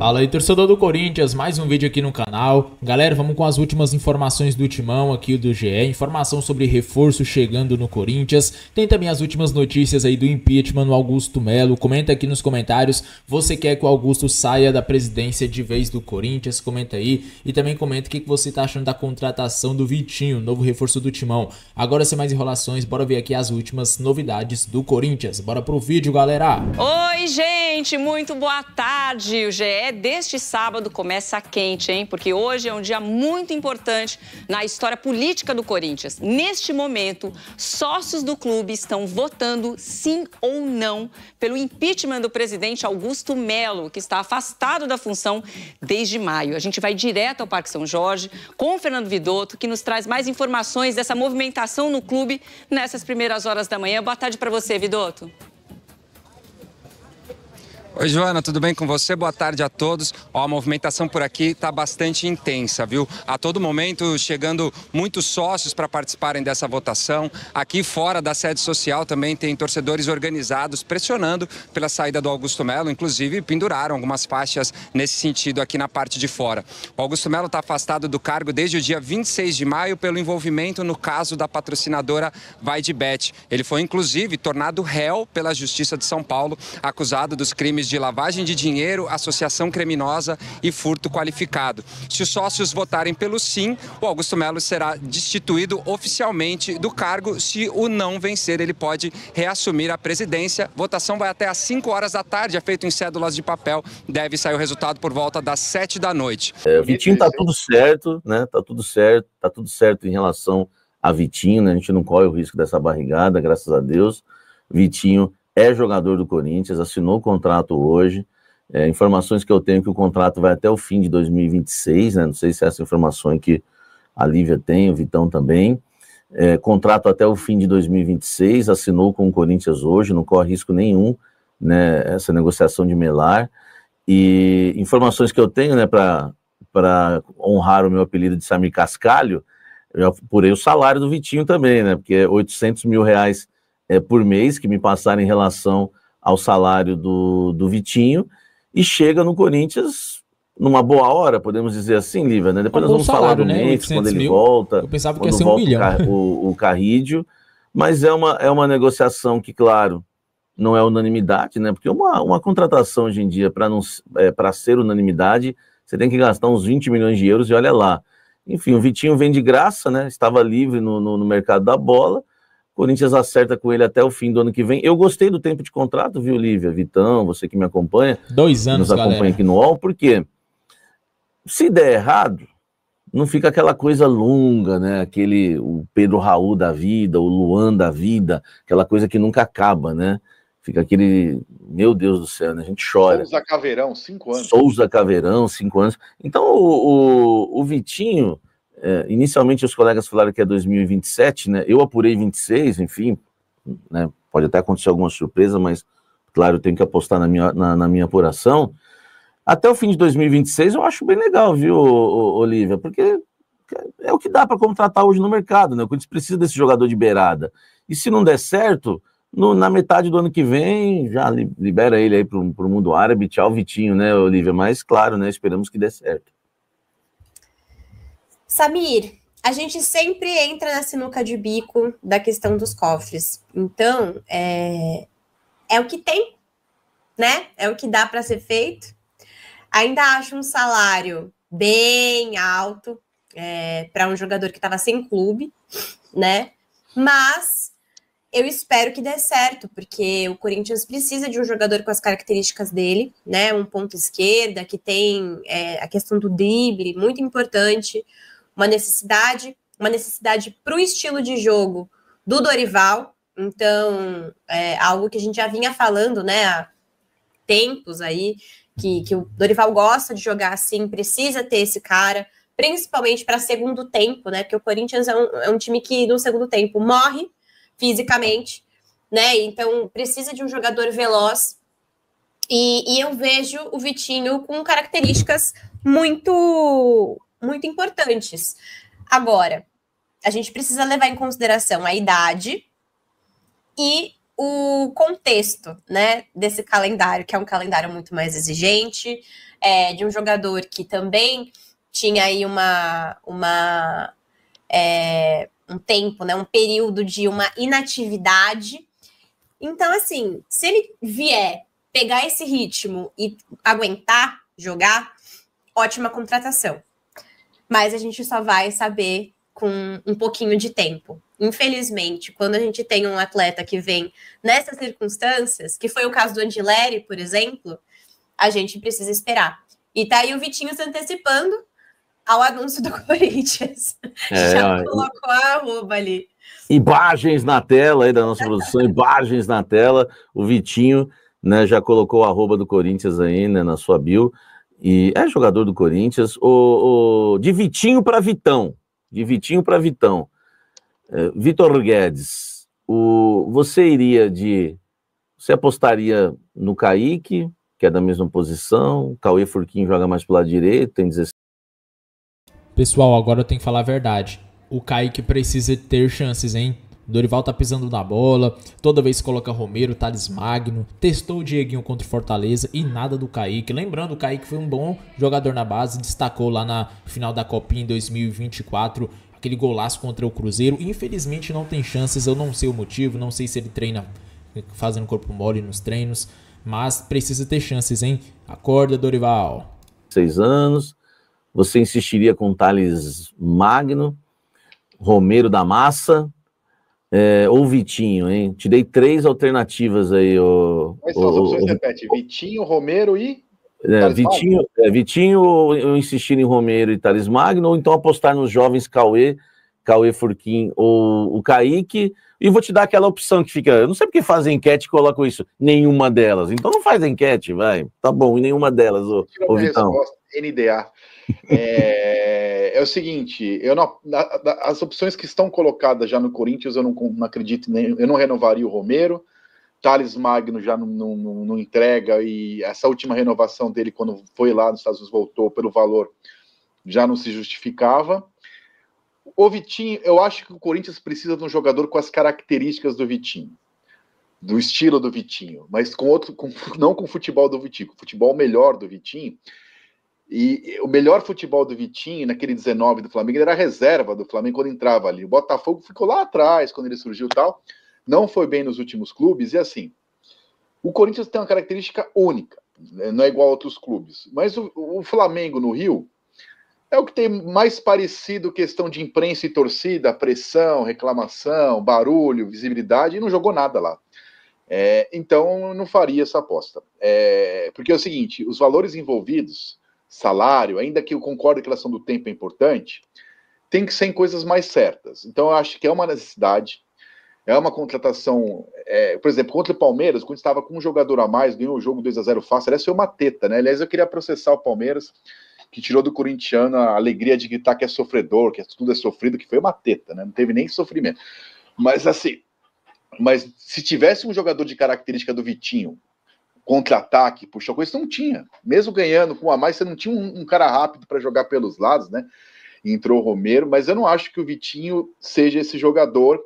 Fala aí, torcedor do Corinthians, mais um vídeo aqui no canal. Galera, vamos com as últimas informações do Timão aqui do GE, informação sobre reforço chegando no Corinthians. Tem também as últimas notícias aí do impeachment no Augusto Melo. Comenta aqui nos comentários, você quer que o Augusto saia da presidência de vez do Corinthians? Comenta aí. E também comenta o que você tá achando da contratação do Vitinho, novo reforço do Timão. Agora, sem mais enrolações, bora ver aqui as últimas novidades do Corinthians. Bora pro vídeo, galera! Oi, gente, muito boa tarde. O GE deste sábado começa quente, hein? Porque hoje é um dia muito importante na história política do Corinthians. Neste momento, sócios do clube estão votando sim ou não pelo impeachment do presidente Augusto Melo, que está afastado da função desde maio. A gente vai direto ao Parque São Jorge com o Fernando Vidotto, que nos traz mais informações dessa movimentação no clube nessas primeiras horas da manhã. Boa tarde para você, Vidotto. Oi, Joana, tudo bem com você? Boa tarde a todos. Ó, a movimentação por aqui está bastante intensa, viu? A todo momento chegando muitos sócios para participarem dessa votação. Aqui fora da sede social também tem torcedores organizados pressionando pela saída do Augusto Melo. Inclusive, penduraram algumas faixas nesse sentido aqui na parte de fora. O Augusto Melo está afastado do cargo desde o dia 26 de maio pelo envolvimento no caso da patrocinadora Vai de Bet. Ele foi, inclusive, tornado réu pela Justiça de São Paulo, acusado dos crimes de lavagem de dinheiro, associação criminosa e furto qualificado. Se os sócios votarem pelo sim, o Augusto Melo será destituído oficialmente do cargo. Se o não vencer, ele pode reassumir a presidência. Votação vai até às 5 horas da tarde, é feito em cédulas de papel. Deve sair o resultado por volta das 7 da noite. O Vitinho tá tudo certo, né? Tá tudo certo em relação a Vitinho, né? A gente não corre o risco dessa barrigada, graças a Deus. Vitinho é jogador do Corinthians, assinou o contrato hoje. Informações que eu tenho que o contrato vai até o fim de 2026, né? Não sei se é essa informação que a Lívia tem, o Vitão também. Contrato até o fim de 2026, assinou com o Corinthians hoje, não corre risco nenhum, né? Essa negociação de melar. E informações que eu tenho, né, para honrar o meu apelido de Samir Cascalho, eu já apurei o salário do Vitinho também, né? Porque é R$800 mil por mês que me passaram em relação ao salário do Vitinho, e chega no Corinthians numa boa hora, podemos dizer assim, Lívia, né? Depois nós vamos falar do Memphis, quando ele volta, eu pensava que quando ia ser volta $1 milhão. o Carrídio, mas é uma negociação que, claro, não é unanimidade, né? Porque uma contratação hoje em dia, para ser unanimidade, você tem que gastar uns 20 milhões de euros e olha lá. Enfim, o Vitinho vem de graça, né? Estava livre no mercado da bola. O Corinthians acerta com ele até o fim do ano que vem. Eu gostei do tempo de contrato, viu, Lívia, Vitão, você que me acompanha. 2 anos, nos acompanha galera. aqui no UOL, porque se der errado, não fica aquela coisa longa, né? O Pedro Raul da vida, o Luan da vida, aquela coisa que nunca acaba, né? Fica aquele, meu Deus do céu, né? A gente chora. Souza Caveirão, 5 anos. Souza Caveirão, 5 anos. Então, o Vitinho, inicialmente os colegas falaram que é 2027, né? Eu apurei 26, enfim, né? Pode até acontecer alguma surpresa, mas, claro, eu tenho que apostar na minha apuração. Até o fim de 2026 eu acho bem legal, viu, Olívia? Porque é o que dá para contratar hoje no mercado, né? O Corinthians precisa desse jogador de beirada. E se não der certo, na metade do ano que vem, já libera ele aí para o mundo árabe, tchau, Vitinho, né, Olívia? Mas, claro, né, esperamos que dê certo. Samir, a gente sempre entra na sinuca de bico da questão dos cofres. Então, é o que tem, né? É o que dá para ser feito. Ainda acho um salário bem alto para um jogador que estava sem clube, né? Mas eu espero que dê certo, porque o Corinthians precisa de um jogador com as características dele, né? Um ponto esquerda, que tem a questão do drible, muito importante, uma necessidade para o estilo de jogo do Dorival. Então, algo que a gente já vinha falando, né, há tempos aí, que o Dorival gosta de jogar assim, precisa ter esse cara, principalmente para segundo tempo, né? Porque o Corinthians é um time que no segundo tempo morre fisicamente, né? Então precisa de um jogador veloz. E eu vejo o Vitinho com características muito, muito importantes. Agora, a gente precisa levar em consideração a idade e o contexto, né, desse calendário, que é um calendário muito mais exigente, de um jogador que também tinha aí um tempo, né, um período de uma inatividade. Então, assim, se ele vier pegar esse ritmo e aguentar jogar, ótima contratação. Mas a gente só vai saber com um pouquinho de tempo. Infelizmente, quando a gente tem um atleta que vem nessas circunstâncias, que foi o caso do Angileri, por exemplo, a gente precisa esperar. E tá aí o Vitinho se antecipando ao anúncio do Corinthians. Já colocou a arroba ali. Imagens na tela aí da nossa produção, imagens na tela. O Vitinho, né, já colocou o arroba do Corinthians aí, né, na sua bio. E é jogador do Corinthians. De Vitinho para Vitão. De Vitinho para Vitão. Vitor Guedes, você apostaria no Kaique, que é da mesma posição? O Cauê Furquim joga mais pro lado direito, tem 16. Pessoal, agora eu tenho que falar a verdade. O Kaique precisa ter chances, hein? O Dorival tá pisando na bola, toda vez coloca Romero, Thales Magno, testou o Dieguinho contra o Fortaleza e nada do Kaique. Lembrando, o Kaique foi um bom jogador na base, destacou lá na final da Copinha em 2024, aquele golaço contra o Cruzeiro. Infelizmente não tem chances, eu não sei o motivo, não sei se ele treina fazendo corpo mole nos treinos, mas precisa ter chances, hein? Acorda, Dorival. 6 anos, você insistiria com Thales Magno, Romero da Massa, ou Vitinho, hein? Te dei 3 alternativas aí. Quais são as opções? Repete, Vitinho, Romero e... Vitinho, eu insistir em Romero e Thales Magno, ou então apostar nos jovens Cauê Furquim ou o Kaique, e vou te dar aquela opção que fica, eu não sei porque fazem enquete e colocam isso, nenhuma delas, então não faz enquete, vai, tá bom, em nenhuma delas, ô Vitão. Resposta, NDA. É o seguinte, as opções que estão colocadas já no Corinthians, eu não acredito, eu não renovaria o Romero, Thales Magno já não entrega, e essa última renovação dele, quando foi lá nos Estados Unidos, voltou pelo valor, já não se justificava. O Vitinho, eu acho que o Corinthians precisa de um jogador com as características do Vitinho, do estilo do Vitinho, mas não com o futebol do Vitinho, com o futebol melhor do Vitinho. E o melhor futebol do Vitinho, naquele 19 do Flamengo, ele era a reserva do Flamengo quando entrava ali. O Botafogo ficou lá atrás, quando ele surgiu e tal. Não foi bem nos últimos clubes, e assim, o Corinthians tem uma característica única, não é igual a outros clubes, mas o Flamengo no Rio é o que tem mais parecido questão de imprensa e torcida, pressão, reclamação, barulho, visibilidade, e não jogou nada lá. Então, eu não faria essa aposta. Porque é o seguinte, os valores envolvidos, salário, ainda que eu concorde que a relação do tempo é importante, tem que ser em coisas mais certas. Então, eu acho que é uma necessidade. É uma contratação, por exemplo, contra o Palmeiras, quando estava com um jogador a mais, ganhou o jogo 2-0 fácil, aliás, foi uma teta, né? Aliás, eu queria processar o Palmeiras, que tirou do corintiano a alegria de gritar que é sofredor, que tudo é sofrido, que foi uma teta, né? Não teve nem sofrimento. Mas assim, se tivesse um jogador de característica do Vitinho, contra-ataque, puxa coisa, não tinha. Mesmo ganhando com um a mais, você não tinha um cara rápido para jogar pelos lados, né? E entrou o Romero, mas eu não acho que o Vitinho seja esse jogador.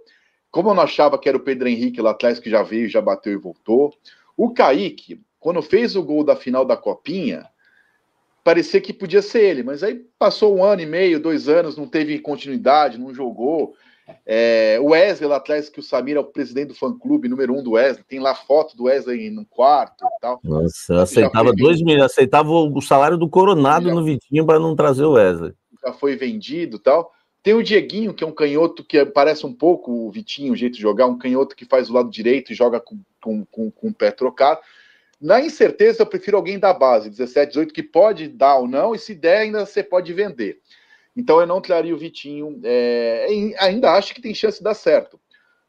Como eu não achava que era o Pedro Henrique lá atrás, que já veio, já bateu e voltou. O Kaique, quando fez o gol da final da Copinha, parecia que podia ser ele, mas aí passou 1 ano e meio, 2 anos, não teve continuidade, não jogou. O Wesley lá atrás, que o Samir é o presidente do fã-clube, número 1 do Wesley, tem lá foto do Wesley no quarto e tal. Nossa, eu aceitava 2 milhões, aceitava o salário do Coronado no Vitinho para não trazer o Wesley. Já foi vendido e tal. Tem o Dieguinho, que é um canhoto que parece um pouco o Vitinho, o jeito de jogar, um canhoto que faz o lado direito e joga com o pé trocado. Na incerteza, eu prefiro alguém da base, 17, 18, que pode dar ou não, e se der, ainda você pode vender. Então, eu não traria o Vitinho. Ainda acho que tem chance de dar certo.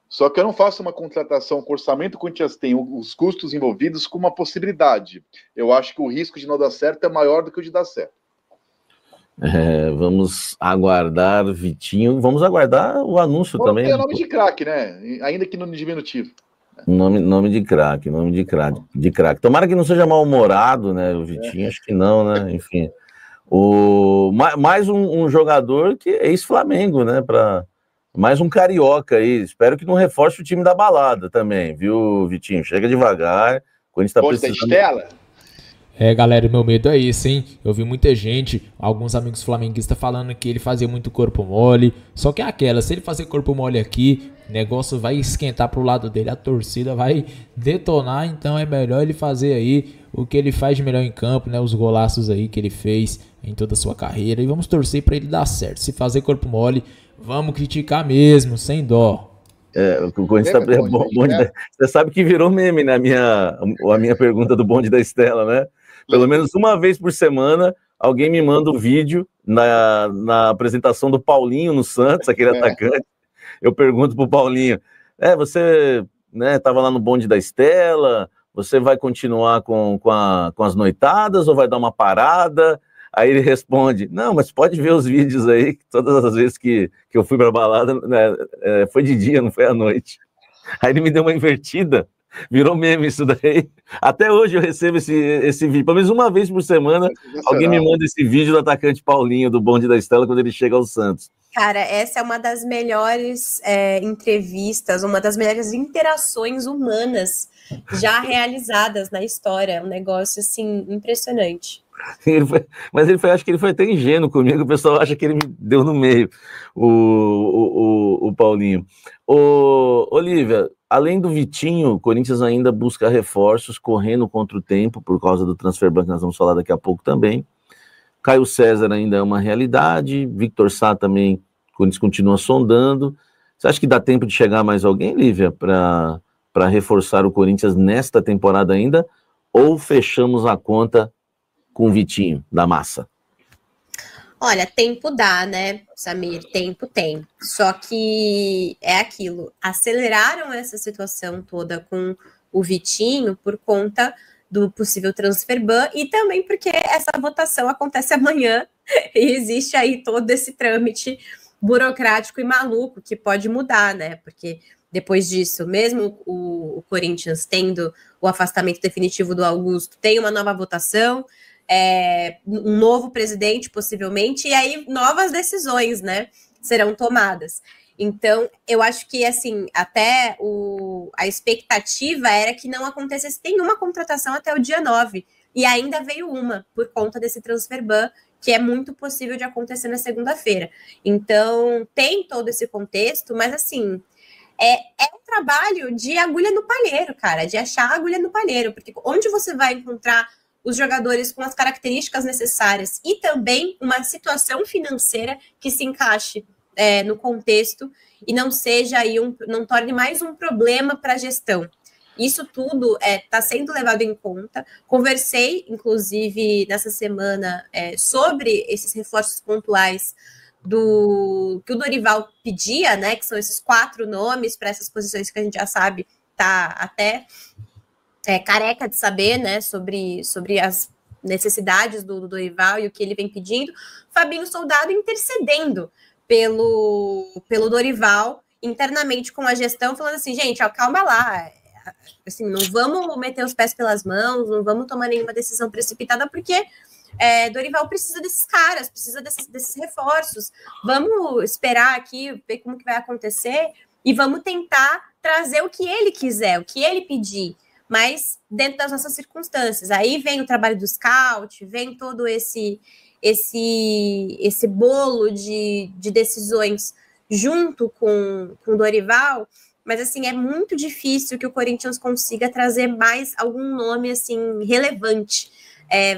Só que eu não faço uma contratação com orçamento que o Corinthians tem, os custos envolvidos, com uma possibilidade. Eu acho que o risco de não dar certo é maior do que o de dar certo. Vamos aguardar Vitinho, vamos aguardar o anúncio também. É nome de craque, né? Ainda que no diminutivo. Nome de craque, de craque. Tomara que não seja mal-humorado, né? O Vitinho, acho que não, né? Enfim. Mais um jogador que é ex-Flamengo, né? Para mais um carioca aí. Espero que não reforce o time da balada também, viu, Vitinho? Chega devagar. Quando está Bonde da Estela? Galera, meu medo é esse, hein? Eu vi muita gente, alguns amigos flamenguistas falando que ele fazia muito corpo mole. Só que é aquela, se ele fazer corpo mole aqui, o negócio vai esquentar pro lado dele, a torcida vai detonar. Então é melhor ele fazer aí o que ele faz de melhor em campo, né? Os golaços aí que ele fez em toda a sua carreira. E vamos torcer pra ele dar certo. Se fazer corpo mole, vamos criticar mesmo, sem dó. O Corinthians você sabe que virou meme, né? A minha pergunta do bonde da Estela, né? Pelo menos uma vez por semana, alguém me manda um vídeo na apresentação do Paulinho no Santos, aquele atacante. Eu pergunto pro Paulinho, você estava lá no bonde da Estela, você vai continuar com as noitadas ou vai dar uma parada? Aí ele responde, não, mas pode ver os vídeos aí, que todas as vezes que eu fui pra balada, foi de dia, não foi à noite. Aí ele me deu uma invertida, virou meme isso daí. Até hoje eu recebo esse vídeo, pelo menos uma vez por semana, alguém me manda esse vídeo do atacante Paulinho, do bonde da Estela, quando ele chega ao Santos. Cara, essa é uma das melhores entrevistas, uma das melhores interações humanas já realizadas na história. É um negócio, assim, impressionante. Acho que ele foi até ingênuo comigo, o pessoal acha que ele me deu no meio, o Paulinho. Olívia, além do Vitinho, o Corinthians ainda busca reforços, correndo contra o tempo, por causa do transfer ban, que nós vamos falar daqui a pouco também. Caio César ainda é uma realidade, Victor Sá também, o Corinthians continua sondando. Você acha que dá tempo de chegar mais alguém, Lívia, para reforçar o Corinthians nesta temporada ainda, ou fechamos a conta com o Vitinho, da massa? Olha, tempo dá, né, Samir? Tempo tem. Só que é aquilo, aceleraram essa situação toda com o Vitinho por conta do possível transfer ban e também porque essa votação acontece amanhã e existe aí todo esse trâmite burocrático e maluco que pode mudar, né? Porque depois disso, mesmo o Corinthians tendo o afastamento definitivo do Augusto, tem uma nova votação, um novo presidente, possivelmente, e aí novas decisões, né, serão tomadas. Então, eu acho que, assim, até a expectativa era que não acontecesse nenhuma contratação até o dia 9, e ainda veio uma, por conta desse transfer ban, que é muito possível de acontecer na segunda-feira. Então, tem todo esse contexto, mas, assim, é um trabalho de agulha no palheiro, cara, de achar a agulha no palheiro, porque onde você vai encontrar os jogadores com as características necessárias e também uma situação financeira que se encaixe no contexto e não seja aí não torne mais um problema para a gestão. Isso tudo está sendo levado em conta. Conversei, inclusive, nessa semana sobre esses reforços pontuais que o Dorival pedia, né? Que são esses 4 nomes para essas posições que a gente já sabe, tá até careca de saber, né, sobre as necessidades do Dorival e o que ele vem pedindo. Fabinho Soldado intercedendo pelo Dorival internamente com a gestão, falando assim, gente, calma lá, assim, não vamos meter os pés pelas mãos, não vamos tomar nenhuma decisão precipitada, porque Dorival precisa desses caras, precisa desses reforços, vamos esperar aqui, ver como que vai acontecer, e vamos tentar trazer o que ele quiser, o que ele pedir, mas dentro das nossas circunstâncias. Aí vem o trabalho do scout, vem todo esse bolo de decisões junto com o Dorival, mas assim, é muito difícil que o Corinthians consiga trazer mais algum nome assim relevante.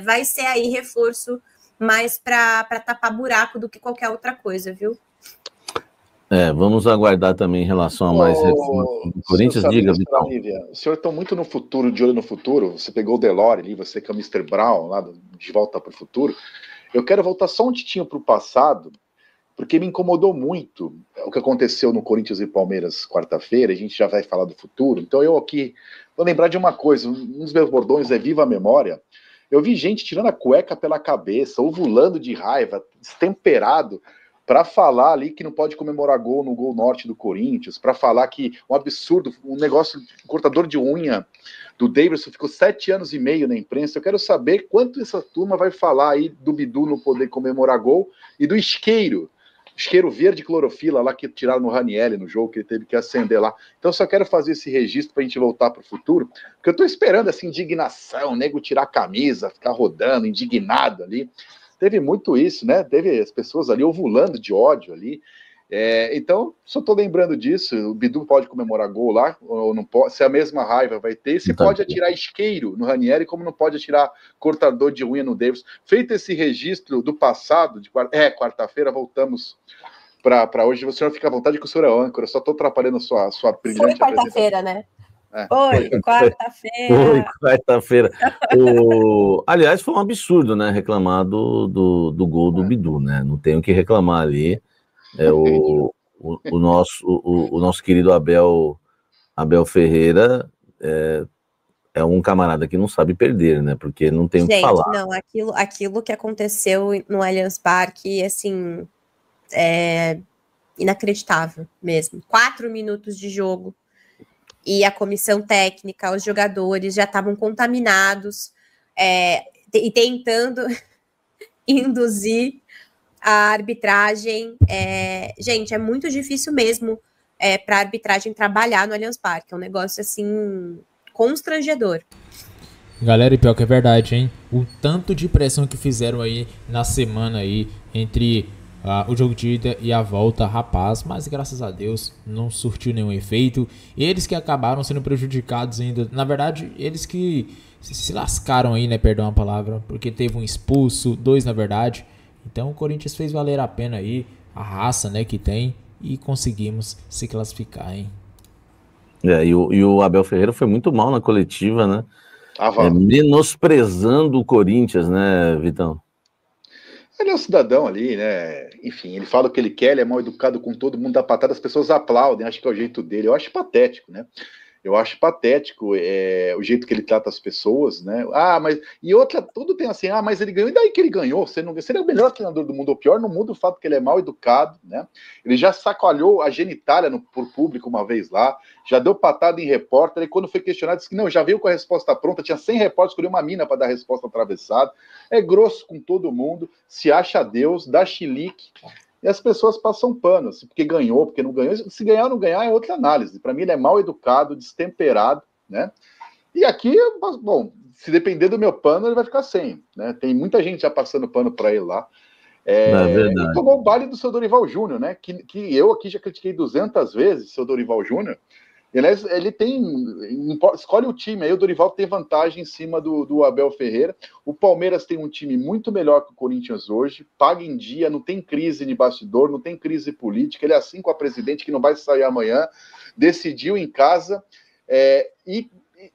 Vai ser aí reforço mais para tapar buraco do que qualquer outra coisa, viu? Vamos aguardar também em relação a mais reforço do Corinthians. Diga, Vitão. O senhor está muito no futuro, de olho no futuro. Você pegou o Delore ali, você que é o Mr. Brown, lá de Volta para o Futuro. Eu quero voltar só um tiquinho para o passado, porque me incomodou muito o que aconteceu no Corinthians e Palmeiras quarta-feira. A gente já vai falar do futuro. Então eu aqui vou lembrar de uma coisa. Um dos meus bordões é viva a memória. Eu vi gente tirando a cueca pela cabeça, ovulando de raiva, destemperado, para falar ali que não pode comemorar gol no Gol Norte do Corinthians, para falar que um absurdo, um negócio, um cortador de unha do Davidson ficou 7 anos e meio na imprensa. Eu quero saber quanto essa turma vai falar aí do Bidu não poder comemorar gol e do Isqueiro isqueiro verde clorofila lá que tiraram no Ranieri no jogo, que ele teve que acender lá. Então, eu só quero fazer esse registro para a gente voltar para o futuro, porque eu estou esperando essa indignação, o nego tirar a camisa, ficar rodando, indignado ali. Teve muito isso, né? Teve as pessoas ali ovulando de ódio ali. Então, só estou lembrando disso. O Bidu pode comemorar gol lá, ou não pode, se a mesma raiva vai ter, se pode atirar isqueiro no Ranieri, como não pode atirar cortador de unha no Davis. Feito esse registro do passado, de quarta-feira, voltamos para hoje. O senhor fica à vontade que o senhor é âncora, eu só estou atrapalhando a sua brilhante apresentação. Foi quarta-feira, né? Oi, quarta-feira. Oi, quarta-feira. Aliás, foi um absurdo, né? Reclamar do gol do Bidu, né? Não tenho o que reclamar ali. O nosso querido Abel Ferreira é um camarada que não sabe perder, né? Porque não tem o que falar. Não, aquilo que aconteceu no Allianz Parque, assim, é inacreditável mesmo. 4 minutos de jogo e a comissão técnica, os jogadores já estavam contaminados e tentando induzir a arbitragem. Gente, é muito difícil mesmo para a arbitragem trabalhar no Allianz Parque. É um negócio, assim, constrangedor. Galera, e pior que é verdade, hein? O tanto de pressão que fizeram aí na semana aí entre o jogo de ida e a volta, rapaz, mas graças a Deus não surtiu nenhum efeito. Eles que acabaram sendo prejudicados ainda, na verdade, eles que se lascaram aí, né, perdão a palavra, porque teve um expulso, 2 na verdade. Então o Corinthians fez valer a pena aí a raça, né, que tem, e conseguimos se classificar, hein? E o Abel Ferreira foi muito mal na coletiva, né? Menosprezando o Corinthians, né, Vitão? Ele é um cidadão ali, né? Enfim, ele fala o que ele quer, ele é mal educado com todo mundo, dá patada, as pessoas aplaudem, acho que é o jeito dele. Eu acho patético, né? Eu acho patético o jeito que ele trata as pessoas, né? Mas... E outra, tudo tem assim, mas ele ganhou, e daí que ele ganhou? Você não... Seria o melhor treinador do mundo, ou pior, não muda o fato que ele é mal educado, né? Ele já sacoalhou a genitália por público uma vez lá, já deu patada em repórter, e quando foi questionado, disse que não, já veio com a resposta pronta, tinha 100 repórteres, escolheu uma mina para dar a resposta atravessada, é grosso com todo mundo, se acha Deus, dá chilique, e as pessoas passam pano, porque ganhou, porque não ganhou. Se ganhar ou não ganhar é outra análise. Para mim, ele é mal educado, destemperado, né? E aqui, bom, se depender do meu pano, ele vai ficar sem, né? Tem muita gente já passando pano para ele lá. Ele tomou o baile do seu Dorival Júnior, né? Que eu aqui já critiquei 200 vezes, seu Dorival Júnior. Ele tem... Escolhe o time, aí o Dorival tem vantagem em cima do Abel Ferreira. O Palmeiras tem um time muito melhor que o Corinthians hoje, paga em dia, não tem crise de bastidor, não tem crise política, ele é assim com a presidente, que não vai sair amanhã, decidiu em casa, e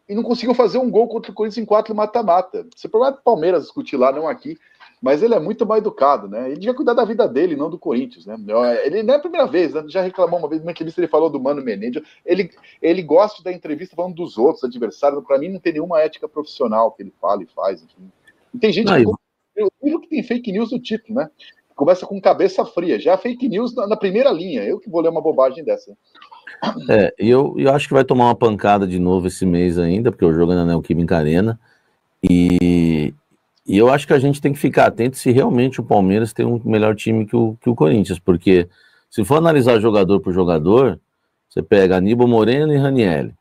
não conseguiu fazer um gol contra o Corinthians em 4 mata-mata. Você pode o Palmeiras discutir lá, não aqui, mas ele é muito mal educado, né? Ele devia cuidar da vida dele, não do Corinthians, né? Ele não é a primeira vez, né? Já reclamou uma vez, numa entrevista ele falou do Mano Menezes. Ele gosta da entrevista falando dos outros adversários. Para mim, não tem nenhuma ética profissional que ele fala e faz. Enfim. E tem gente que tem fake news no título, né? Começa com cabeça fria. Já fake news na primeira linha. Eu que vou ler uma bobagem dessa. E eu acho que vai tomar uma pancada de novo esse mês ainda, porque o jogo é na Neoquímica Arena. E eu acho que a gente tem que ficar atento se realmente o Palmeiras tem um melhor time que o Corinthians, porque se for analisar jogador por jogador, você pega Aníbal Moreno e Ranieri.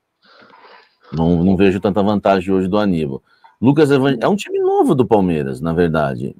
Não vejo tanta vantagem hoje do Aníbal. Lucas Evangelista é um time novo do Palmeiras, na verdade.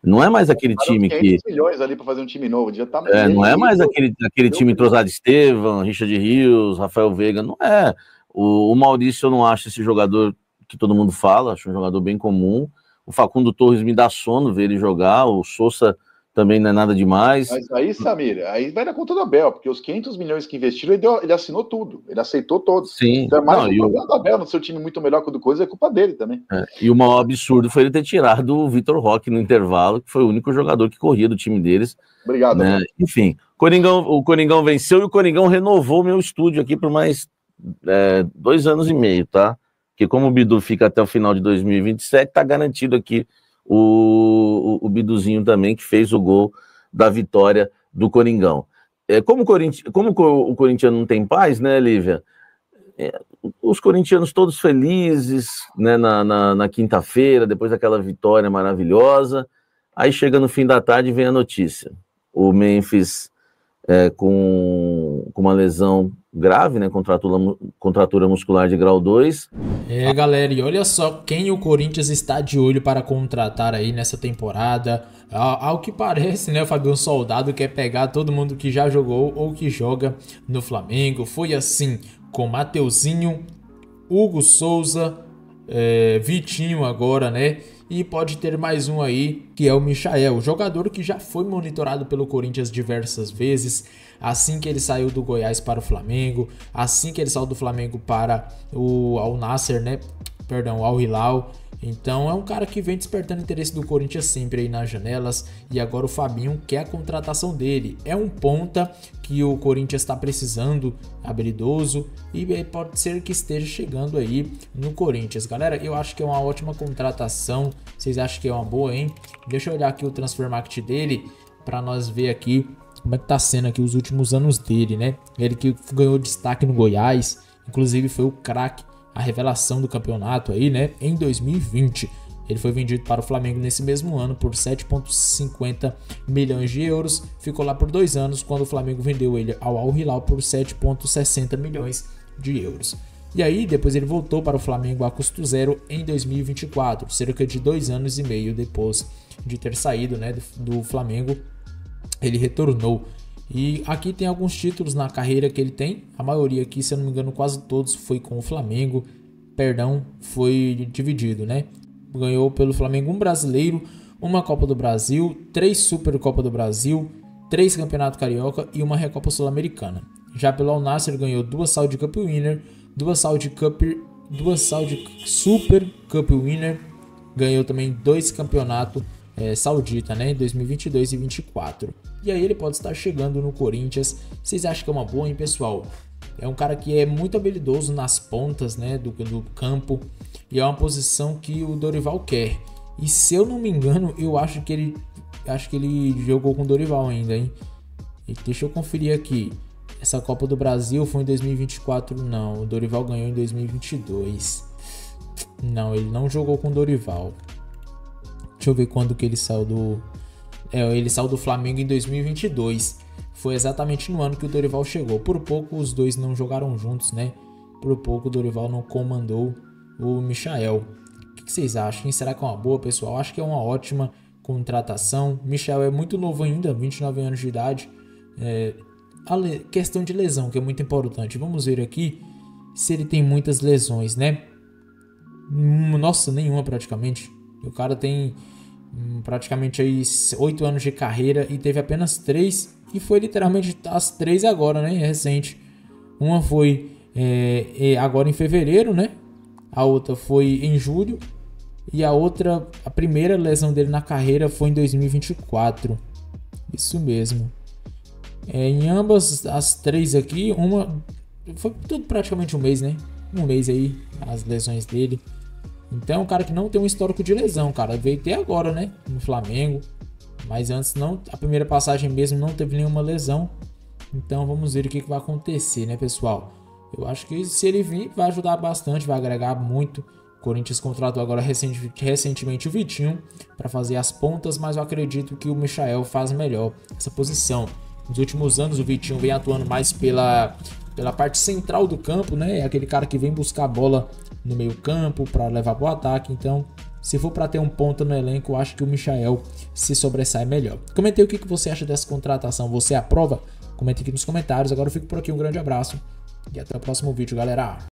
Não é mais aquele time que... milhões ali para fazer um time novo. Já tá não é mais aquele time entrosado Estevam, Richard Rios, Rafael Veiga. Não é. O Maurício, eu não acho esse jogador que todo mundo fala, acho um jogador bem comum. O Facundo Torres me dá sono ver ele jogar, o Sousa também não é nada demais. Mas aí, Samir, aí vai na conta do Abel, porque os 500 milhões que investiram, ele assinou tudo, ele aceitou todos. Sim. Então é mais o problema do Abel, no seu time muito melhor que o do Coisa, é culpa dele também. E o maior absurdo foi ele ter tirado o Vitor Roque no intervalo, que foi o único jogador que corria do time deles. Obrigado. Né? Enfim, o Coringão venceu e o Coringão renovou meu estúdio aqui por mais 2 anos e meio, tá? Porque como o Bidu fica até o final de 2027, tá garantido aqui o Biduzinho também, que fez o gol da vitória do Coringão. Como o corintiano não tem paz, né, Lívia? Os corintianos todos felizes, né, na quinta-feira, depois daquela vitória maravilhosa, aí chega no fim da tarde e vem a notícia. o Memphis com uma lesão grave, né? Contratura muscular de grau 2. Galera, e olha só quem o Corinthians está de olho para contratar aí nessa temporada. Ao que parece, né, o Fabiano Soldado quer pegar todo mundo que já jogou ou que joga no Flamengo. Foi assim com Mateuzinho, Hugo Souza, Vitinho agora, né? E pode ter mais um aí, que é o Michael, jogador que já foi monitorado pelo Corinthians diversas vezes, assim que ele saiu do Goiás para o Flamengo, assim que ele saiu do Flamengo para o Al Nassr, né? Perdão, Al Hilal. Então é um cara que vem despertando interesse do Corinthians sempre aí nas janelas, e agora o Fabinho quer a contratação dele. É um ponta que o Corinthians está precisando, habilidoso, e pode ser que esteja chegando aí no Corinthians. Galera, eu acho que é uma ótima contratação. Vocês acham que é uma boa, hein? Deixa eu olhar aqui o transfer market dele para nós ver aqui como é que tá sendo aqui os últimos anos dele, né? Ele que ganhou destaque no Goiás, inclusive foi o craque, a revelação do campeonato aí, né? Em 2020, ele foi vendido para o Flamengo nesse mesmo ano por 7,50 milhões de euros. Ficou lá por 2 anos, quando o Flamengo vendeu ele ao Al Hilal por 7,60 milhões de euros. E aí, depois ele voltou para o Flamengo a custo zero em 2024, cerca de 2 anos e meio depois de ter saído, né, do Flamengo. Ele retornou. E aqui tem alguns títulos na carreira que ele tem. A maioria aqui, se eu não me engano, quase todos foi com o Flamengo. Perdão, foi dividido, né? Ganhou pelo Flamengo um brasileiro, uma Copa do Brasil, 3 Super Copa do Brasil, 3 Campeonato Carioca e uma Recopa Sul-Americana. Já pelo Al Nassr ganhou 2 Saudi Cup Winner, 2 Saudi Super Cup Winner. Ganhou também 2 campeonatos saudita, né, em 2022 e 2024. E aí ele pode estar chegando no Corinthians. Vocês acham que é uma boa, hein, pessoal? É um cara que é muito habilidoso nas pontas, né, do campo, e é uma posição que o Dorival quer. E se eu não me engano, eu acho que ele jogou com o Dorival ainda, hein? E deixa eu conferir aqui. Essa Copa do Brasil foi em 2024, não. O Dorival ganhou em 2022. Não, ele não jogou com o Dorival. Deixa eu ver quando que ele saiu do... ele saiu do Flamengo em 2022. Foi exatamente no ano que o Dorival chegou. Por pouco os dois não jogaram juntos, né? Por pouco o Dorival não comandou o Michael. O que vocês acham? Será que é uma boa, pessoal? Acho que é uma ótima contratação. Michael é muito novo ainda, 29 anos de idade. A questão de lesão, que é muito importante. Vamos ver aqui se ele tem muitas lesões, né? Nossa, nenhuma praticamente. O cara tem praticamente aí 8 anos de carreira e teve apenas 3, e foi literalmente as 3 agora, né? É recente. Uma foi agora em fevereiro, né? A outra foi em julho, e a primeira lesão dele na carreira foi em 2024. Isso mesmo. Em ambas as 3 aqui, uma foi tudo praticamente um mês, né? Um mês aí as lesões dele. Então, um cara que não tem um histórico de lesão, cara, veio até agora, né, no Flamengo, mas antes não, a primeira passagem mesmo não teve nenhuma lesão. Então, vamos ver o que vai acontecer, né, pessoal? Eu acho que se ele vir, vai ajudar bastante, vai agregar muito. O Corinthians contratou agora recentemente o Vitinho para fazer as pontas, mas eu acredito que o Michael faz melhor essa posição. Nos últimos anos, o Vitinho vem atuando mais pela parte central do campo, né? É aquele cara que vem buscar a bola no meio campo para levar para o ataque. Então, se for para ter um ponta no elenco, eu acho que o Michael se sobressai melhor. Comente aí o que você acha dessa contratação. Você aprova? Comente aqui nos comentários. Agora eu fico por aqui. Um grande abraço e até o próximo vídeo, galera.